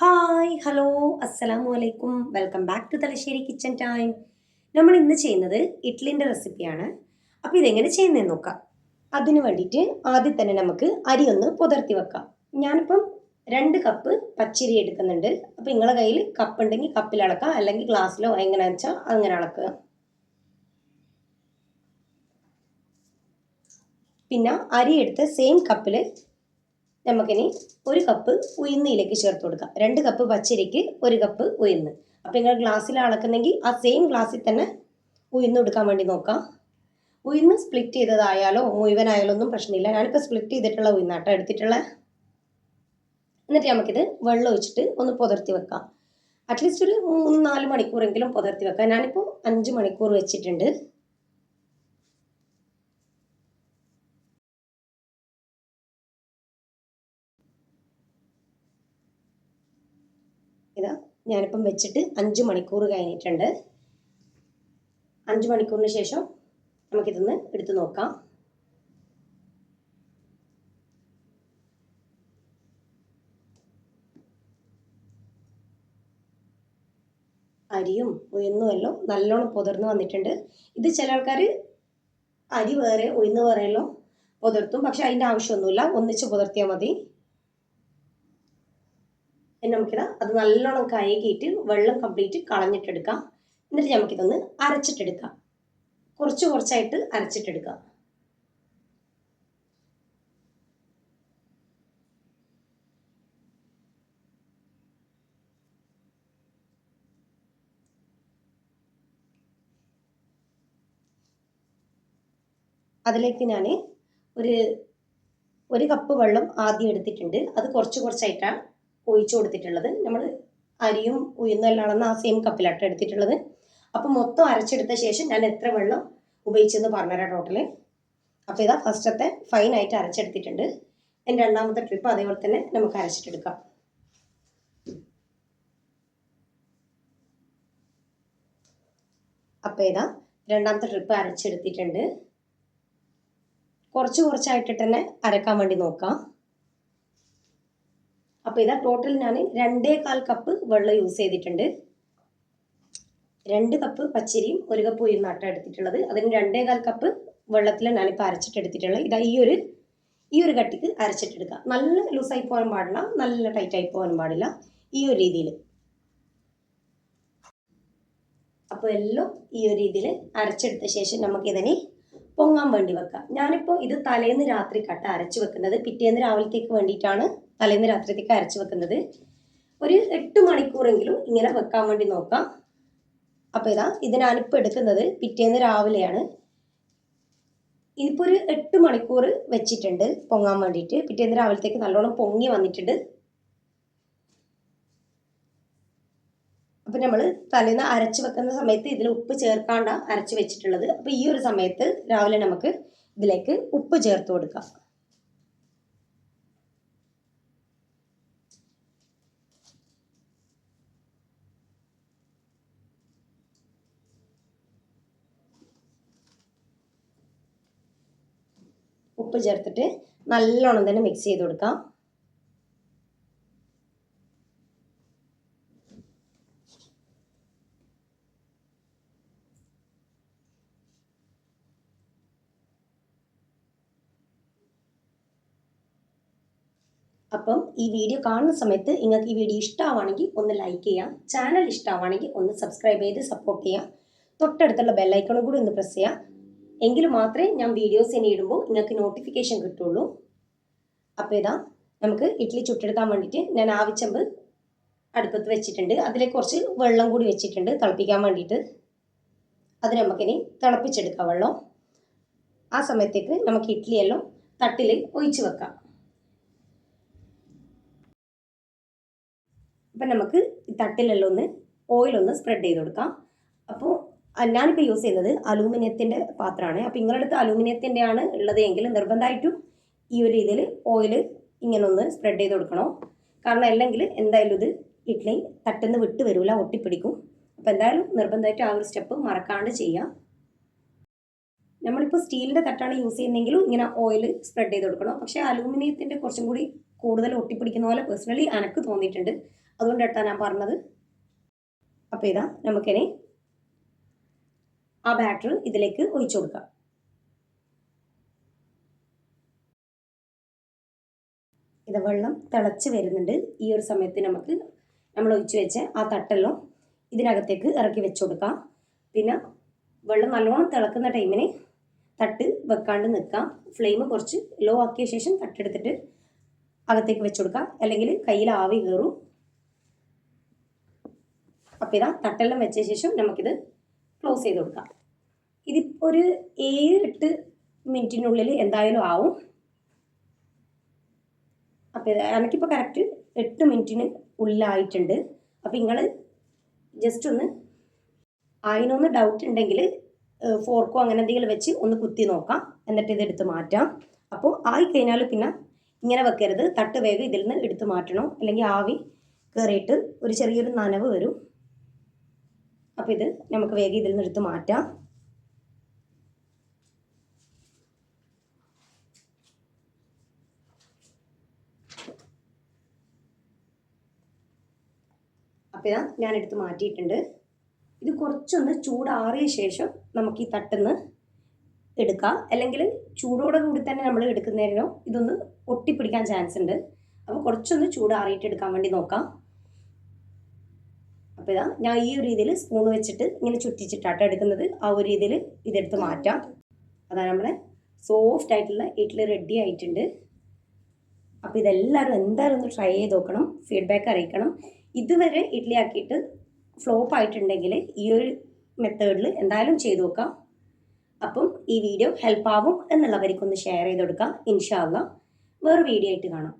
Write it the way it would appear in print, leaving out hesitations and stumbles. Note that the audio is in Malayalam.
ഹായ് ഹലോ അസ്സലാമു അലൈക്കും welcome back to Thalassery kitchen time. നമ്മൾ ഇന്ന് ചെയ്യുന്നത് ഇഡ്ലിൻ്റെ റെസിപ്പിയാണ്. അപ്പോൾ ഇതെങ്ങനെ ചെയ്യുന്നതെന്ന് നോക്കാം. അതിന് വേണ്ടിയിട്ട് ആദ്യം തന്നെ നമുക്ക് അരി ഒന്ന് പുതർത്തി വെക്കാം. ഞാനിപ്പം 2 കപ്പ് പച്ചരി എടുക്കുന്നുണ്ട്. അപ്പോൾ നിങ്ങളുടെ കയ്യിൽ കപ്പ് ഉണ്ടെങ്കിൽ കപ്പിൽ അളക്കാം, അല്ലെങ്കിൽ ഗ്ലാസ്സിലോ എങ്ങനെയാണെന്ന് വെച്ചാൽ അങ്ങനെ അളക്കുക. പിന്നെ അരി എടുത്ത് സെയിം കപ്പിൽ നമുക്കിനി 1 കപ്പ് ഉഴുന്നിലേക്ക് ചേർത്ത് കൊടുക്കാം. 2 കപ്പ് പച്ചരിക്ക് 1 കപ്പ് ഉഴുന്ന്. അപ്പോൾ നിങ്ങൾ ഗ്ലാസ്സിൽ അളക്കുന്നെങ്കിൽ ആ സെയിം ഗ്ലാസ്സിൽ തന്നെ ഉഴുന്ന് എടുക്കാൻ വേണ്ടി നോക്കാം. ഉഴുന്ന് സ്പ്ലിറ്റ് ചെയ്തതായാലോ മുഴുവനായാലോ ഒന്നും പ്രശ്നമില്ല. ഞാനിപ്പോൾ സ്പ്ലിറ്റ് ചെയ്തിട്ടുള്ള ഉഴുന്നാട്ടോ എടുത്തിട്ടുള്ളത്. എന്നിട്ട് നമുക്കിത് വെള്ളം ഒഴിച്ചിട്ട് ഒന്ന് പുതർത്തി വെക്കാം. അറ്റ്ലീസ്റ്റ് ഒരു 3-4 മണിക്കൂറെങ്കിലും പുതർത്തി വെക്കാം. ഞാനിപ്പോൾ 5 മണിക്കൂർ വെച്ചിട്ടുണ്ട്. ഇതാ ഞാനിപ്പം വെച്ചിട്ട് 5 മണിക്കൂർ കഴിഞ്ഞിട്ടുണ്ട്. 5 മണിക്കൂറിന് ശേഷം നമുക്കിതൊന്ന് എടുത്തു നോക്കാം. അരിയും ഉഴുന്നും എല്ലാം നല്ലോണം പുതിർന്ന് വന്നിട്ടുണ്ട്. ഇത് ചില ആൾക്കാർ അരി വേറെ ഉഴുന്ന് വേറെയെല്ലാം പുതിർത്തും, പക്ഷെ അതിൻ്റെ ആവശ്യമൊന്നുമില്ല, ഒന്നിച്ച് പുതിർത്തിയാൽ മതി. നമുക്കിതാ അത് നല്ലോണം കഴുകിയിട്ട് വെള്ളം കംപ്ലീറ്റ് കളഞ്ഞിട്ടെടുക്കാം. എന്നിട്ട് നമുക്കിതൊന്ന് അരച്ചിട്ടെടുക്കാം. കുറച്ചായിട്ട് അരച്ചിട്ടെടുക്കാം. അതിലേക്ക് ഞാൻ ഒരു കപ്പ് വെള്ളം ആദ്യം എടുത്തിട്ടുണ്ട്. അത് കുറച്ചായിട്ടാണ് ഒഴിച്ചു കൊടുത്തിട്ടുള്ളത്. നമ്മൾ അരിയും ഉഴുന്നും എല്ലാം അളന്ന് ആ സെയിം കപ്പിലാട്ടോ എടുത്തിട്ടുള്ളത്. അപ്പോൾ മൊത്തം അരച്ചെടുത്ത ശേഷം ഞാൻ എത്ര വെള്ളം ഉപയോഗിച്ചെന്ന് പറഞ്ഞുതരാം ടോട്ടല്. അപ്പോൾ ഇതാ ഫസ്റ്റത്തെ ഫൈനായിട്ട് അരച്ചെടുത്തിട്ടുണ്ട്. എൻ്റെ രണ്ടാമത്തെ ട്രിപ്പ് അതേപോലെ തന്നെ നമുക്ക് അരച്ചിട്ടെടുക്കാം. അപ്പോൾ ഇതാ രണ്ടാമത്തെ ട്രിപ്പ് അരച്ചെടുത്തിട്ടുണ്ട്. കുറച്ചായിട്ടിട്ട് തന്നെ അരക്കാൻ വേണ്ടി നോക്കാം. അപ്പോൾ ഇതാ ടോട്ടൽ ഞാൻ 2.25 കപ്പ് വെള്ളം യൂസ് ചെയ്തിട്ടുണ്ട്. 2 കപ്പ് പച്ചരിയും 1 കപ്പ് ഉഴുന്നാട്ടം എടുത്തിട്ടുള്ളത്. അതിന് 2.25 കപ്പ് വെള്ളത്തിൽ ഞാനിപ്പോൾ അരച്ചിട്ടെടുത്തിട്ടുള്ളത്. ഇതാ ഈ ഒരു കട്ടിക്ക് അരച്ചിട്ടെടുക്കുക. നല്ല ലൂസായി പോകാൻ പാടില്ല, നല്ല ടൈറ്റായി പോകാൻ പാടില്ല, ഈ ഒരു രീതിയിൽ. അപ്പോൾ എല്ലാം ഈ ഒരു രീതിയിൽ അരച്ചെടുത്ത ശേഷം നമുക്കിതിനെ പൊങ്ങാൻ വേണ്ടി വെക്കാം. ഞാനിപ്പോൾ ഇത് തലേന്ന് രാത്രി അരച്ച് വെക്കുന്നത്. പിറ്റേന്ന് രാവിലത്തേക്ക് വേണ്ടിയിട്ടാണ് തലേന്ന് രാത്രിത്തേക്ക് അരച്ച് വെക്കുന്നത്. ഒരു 8 മണിക്കൂറെങ്കിലും ഇങ്ങനെ വെക്കാൻ വേണ്ടി നോക്കാം. അപ്പോൾ ഇതാ ഇത് ഞാനിപ്പോൾ എടുക്കുന്നത് പിറ്റേന്ന് രാവിലെയാണ്. ഇതിപ്പോൾ ഒരു 8 മണിക്കൂർ വെച്ചിട്ടുണ്ട് പൊങ്ങാൻ വേണ്ടിയിട്ട്. പിറ്റേന്ന് രാവിലത്തേക്ക് നല്ലോണം പൊങ്ങി വന്നിട്ടുണ്ട്. അപ്പോൾ നമ്മൾ തലേന്ന് അരച്ച് വെക്കുന്ന സമയത്ത് ഇതിൽ ഉപ്പ് ചേർക്കാണ്ട അരച്ച് വെച്ചിട്ടുള്ളത്. അപ്പോൾ ഈ ഒരു സമയത്ത് രാവിലെ നമുക്ക് ഇതിലേക്ക് ഉപ്പ് ചേർത്ത് കൊടുക്കാം. ഉപ്പ് ചേർത്തിട്ട് നല്ലോണം തന്നെ മിക്സ് ചെയ്ത് കൊടുക്കാം. അപ്പം ഈ വീഡിയോ കാണുന്ന സമയത്ത് നിങ്ങൾക്ക് ഈ വീഡിയോ ഇഷ്ടമാണെങ്കിൽ ഒന്ന് ലൈക്ക് ചെയ്യാം. ചാനൽ ഇഷ്ടമാണെങ്കിൽ ഒന്ന് സബ്സ്ക്രൈബ് ചെയ്ത് സപ്പോർട്ട് ചെയ്യാം. തൊട്ടടുത്തുള്ള ബെല്ലൈക്കണും കൂടി ഒന്ന് പ്രസ് ചെയ്യാം. എങ്കിൽ മാത്രമേ ഞാൻ വീഡിയോസ് ഇനി ഇടുമ്പോൾ നിങ്ങൾക്ക് നോട്ടിഫിക്കേഷൻ കിട്ടുള്ളൂ. അപ്പോൾ ഇതാ നമുക്ക് ഇഡ്ഡലി ചുട്ടെടുക്കാൻ വേണ്ടിയിട്ട് ഞാൻ ആവിച്ചമ്പ് അടുപ്പത്ത് വെച്ചിട്ടുണ്ട്. അതിലേക്ക് കുറച്ച് വെള്ളം കൂടി വെച്ചിട്ടുണ്ട് തിളപ്പിക്കാൻ വേണ്ടിയിട്ട്. അത് നമുക്കിനി തിളപ്പിച്ചെടുക്കാം വെള്ളം. ആ സമയത്തേക്ക് നമുക്ക് ഇഡ്ഡലിയെല്ലാം തട്ടിൽ ഒഴിച്ച് വെക്കാം. അപ്പം നമുക്ക് തട്ടിലെല്ലാം ഒന്ന് ഓയിലൊന്ന് സ്പ്രെഡ് ചെയ്ത് കൊടുക്കാം. അപ്പോൾ ഞാനിപ്പോൾ യൂസ് ചെയ്യുന്നത് അലൂമിനിയത്തിൻ്റെ പാത്രമാണ്. അപ്പോൾ നിങ്ങളുടെ അടുത്ത് അലൂമിനിയത്തിൻ്റെ ആണ് ഉള്ളത് എങ്കിൽ നിർബന്ധമായിട്ടും ഈ ഒരു രീതിയിൽ ഓയിൽ ഇങ്ങനെ ഒന്ന് സ്പ്രെഡ് ചെയ്ത് കൊടുക്കണം. കാരണം അല്ലെങ്കിൽ എന്തായാലും ഇത് ഇഡ്ഡലി തട്ടിന്ന് വിട്ട് വരില്ല, ഒട്ടിപ്പിടിക്കും. അപ്പോൾ എന്തായാലും നിർബന്ധമായിട്ട് ആ ഒരു സ്റ്റെപ്പ് മറക്കാണ്ട് ചെയ്യാം. നമ്മളിപ്പോൾ സ്റ്റീലിൻ്റെ തട്ടാണ് യൂസ് ചെയ്യുന്നതെങ്കിലും ഇങ്ങനെ ഓയിൽ സ്പ്രെഡ് ചെയ്ത് കൊടുക്കണം. പക്ഷേ അലൂമിനിയത്തിൻ്റെ കുറച്ചും കൂടി കൂടുതൽ ഒട്ടിപ്പിടിക്കുന്ന പോലെ പേഴ്സണലി എനിക്ക് തോന്നിയിട്ടുണ്ട്. അതുകൊണ്ടാണ് ഞാൻ പറഞ്ഞത്. അപ്പോൾ ഇതാ നമുക്കിനി ആ ബാറ്റർ ഇതിലേക്ക് ഒഴിച്ചു കൊടുക്കാം. ഇത് വെള്ളം തിളച്ച് വരുന്നുണ്ട്. ഈ ഒരു സമയത്ത് നമുക്ക് നമ്മൾ ഒഴിച്ചു വെച്ച ആ തട്ടെല്ലാം ഇതിനകത്തേക്ക് ഇറക്കി വെച്ച് കൊടുക്കാം. പിന്നെ വെള്ളം നല്ലോണം തിളക്കുന്ന ടൈമിന് തട്ട് വെക്കാണ്ട് നിൽക്കാം. ഫ്ലെയിം കുറച്ച് ലോ ആക്കിയ ശേഷം തട്ടെടുത്തിട്ട് അകത്തേക്ക് വെച്ച് കൊടുക്കാം, അല്ലെങ്കിൽ കയ്യിൽ ആവി കയറും. അപ്പോൾ ഇതാ തട്ടെല്ലാം വെച്ച ശേഷം നമുക്കിത് ക്ലോസ് ചെയ്ത് കൊടുക്കാം. ഇതിപ്പോൾ ഒരു 7-8 മിനിറ്റിനുള്ളിൽ എന്തായാലും ആവും. അപ്പോൾ എനിക്കിപ്പോൾ കറക്റ്റ് 8 മിനിറ്റിന് ഉള്ളിലായിട്ടുണ്ട്. അപ്പോൾ നിങ്ങൾ ജസ്റ്റ് ഒന്ന് അതിനൊന്ന് ഡൗട്ട് ഉണ്ടെങ്കിൽ ഫോർക്കോ അങ്ങനെ എന്തെങ്കിലും വെച്ച് ഒന്ന് കുത്തി നോക്കാം, എന്നിട്ട് ഇതെടുത്ത് മാറ്റാം. അപ്പോൾ ആയിക്കഴിഞ്ഞാൽ പിന്നെ ഇങ്ങനെ വെക്കരുത്, തട്ട് വേഗം ഇതിൽ നിന്ന് എടുത്ത് മാറ്റണം, അല്ലെങ്കിൽ ആവി കയറിയിട്ട് ഒരു ചെറിയൊരു നനവ് വരും. അപ്പോൾ ഇത് നമുക്ക് വേഗം ഇതിൽ നിന്ന് എടുത്ത് മാറ്റാം. അപ്പോൾ ഇതാ ഞാനെടുത്ത് മാറ്റിയിട്ടുണ്ട്. ഇത് കുറച്ചൊന്ന് ചൂടാറിയ ശേഷം നമുക്ക് ഈ തട്ടിന്ന് എടുക്കാം, അല്ലെങ്കിൽ ചൂടോടെ കൂടി തന്നെ നമ്മൾ എടുക്കുന്നതിനോ ഇതൊന്ന് ഒട്ടിപ്പിടിക്കാൻ ചാൻസ് ഉണ്ട്. അപ്പോൾ കുറച്ചൊന്ന് ചൂടാറിയിട്ട് എടുക്കാൻ വേണ്ടി നോക്കാം. അപ്പോൾ ഇതാ ഞാൻ ഈ ഒരു രീതിയിൽ സ്പൂൺ വെച്ചിട്ട് ഇങ്ങനെ ചുറ്റിച്ചിട്ടാട്ടോ എടുക്കുന്നത്. ആ ഒരു രീതിയിൽ ഇതെടുത്ത് മാറ്റാം. അതാണ് നമ്മുടെ സോഫ്റ്റ് ആയിട്ടുള്ള ഇഡ്ഡലി റെഡി ആയിട്ടുണ്ട്. അപ്പോൾ ഇതെല്ലാവരും എന്തായാലും ഒന്ന് ട്രൈ ചെയ്ത് നോക്കണം, ഫീഡ്ബാക്ക് അറിയിക്കണം. ഇതുവരെ ഇഡ്ഡലി ആക്കിയിട്ട് ഫ്ലോപ്പ് ആയിട്ടുണ്ടെങ്കിൽ ഈ ഒരു മെത്തേഡിൽ എന്തായാലും ചെയ്ത് നോക്കാം. അപ്പം ഈ വീഡിയോ ഹെൽപ്പ് ആവും എന്നുള്ളവർക്കൊന്ന് ഷെയർ ചെയ്ത് കൊടുക്കാം. ഇൻഷാ അല്ലാഹ് വേറെ വീഡിയോ ആയിട്ട് കാണാം.